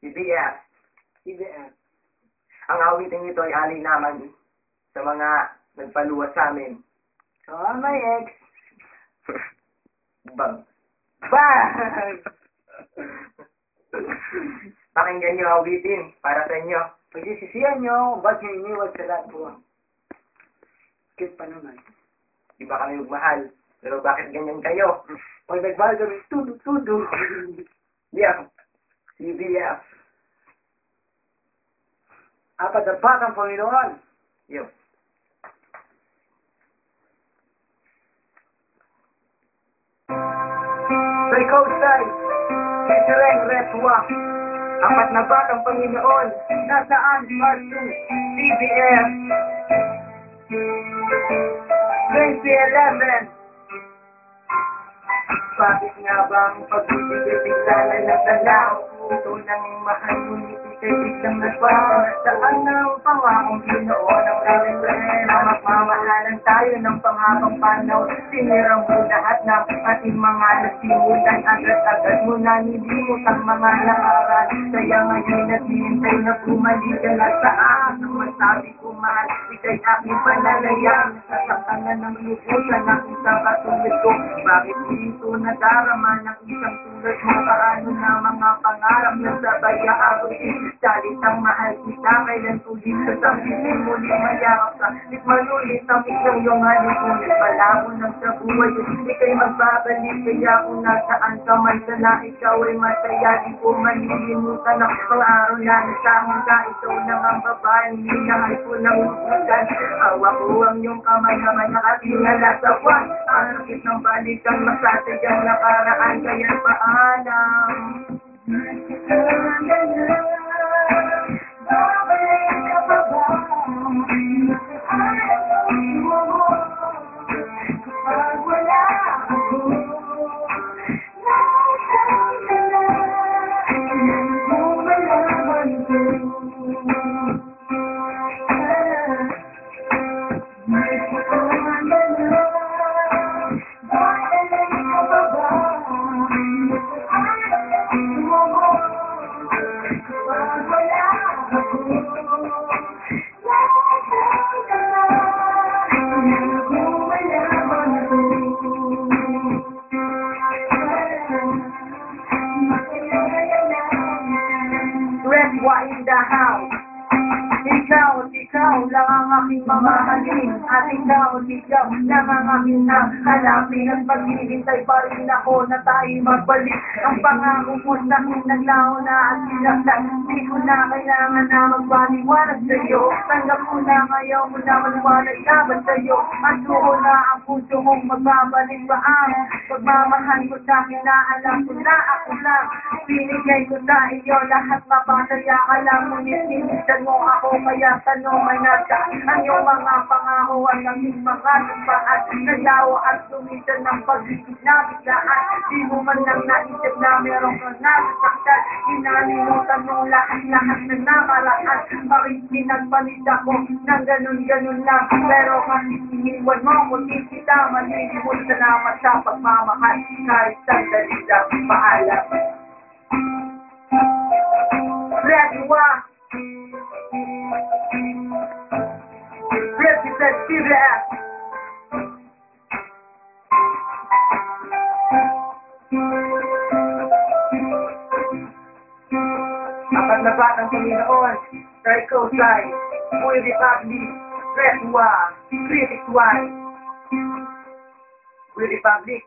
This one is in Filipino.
CBF. CBF. Ang awiting ito ay alinaman sa mga nagpaluwas sa amin. My ex. Bang. Bang! Pakinggan niyo awitin para sa inyo. Pagsisisihan nyo kung ba't nyo iniwan sa lahat buwan. Cute pa naman. Iba kami magmahal. Pero bakit ganyan kayo? Pag nagbago kami, tudo. Yeah. CBF. Apat na batang Panginoon. Yo. Sa ikaw, Sai. Isureng Retwa. Apat na batang Panginoon. Nasaan? Part 2. CBF. 2011. Bakit nga bang pag-ibig bigla na nagdalaw? Ito nang mahal, ngunit ika'y biglang nagbawa. Saan ang pangakong Pinoon ang reverend? Magmamahalan tayo ng panghabang panahon. Sinira mo lahat ng ating mga nasimulan. Agad-agad mo na nilimot ang mga nakaraan. Kaya ngayon naghihintay na bumalik ka na saan. Ang masabi ko mahal, ika'y aking panalayan. Sasaktan na ng lupusan ng isang katulad ko. Bakit dito nadarama ng isang tulad mo? Paano na mga pangarap na sabay aabutin? Salitang mahal kita, kailan tuloy sa sambitin muli mayakap ka. Tikman ulit ang isang iyong halip, ngunit palabo ng sa buhay. Ika'y magbabalik, kaya kung nasaan ka man sana, ikaw ay masaya. Di ko malilimutan ang mga araw na nasahin ka. Ikaw lang ang babaeng minahal ko ng lupusan. Hawak ko ang iyong kamay naman nakatingala sa buwan. Ang sakit ng balikan, masasadyang nakaraan, kaya paalam. Retwa in the house. Ikaw lang ang aking mamahalin. At ikaw lang ang aking nakalapin. At paghihintay pa rin ako na tayo magbalik. Ang pangako mo sa akin naglaho na at sinaktan. Di ko na kailangan na magpaliwanag sa'yo. Tanggap ko na ayaw mo na maliwanag laban sa'yo. At doon na ang puso mong magbabalik pa ang pagmamahal ko sa akin na alam ko na ako lang. Binigay ko sa iyo lahat, mapasaya ka lang. Ngunit sinisan mo ako, kaya tanong ay nasa ang iyong mga pangako at ang iyong mga tumpaan. Naglaho at sumitan ng pag-ibig na biglaan. Di mo man lang naisip na meron kang nasasaktan. Inalimutan mo lahat na nakaraan. Bakit pinagpalit ako ng ganun-ganun lang? Pero kasi iniwan mo, mutin kita, malilimot salamat sa pagmamahal. Kahit sandali lang, paalam. Retwa. Represent CBF. Apat na batang Panginoon, Psycho Sai, Boy Republic, Retwa, Critic One, Boy Republic.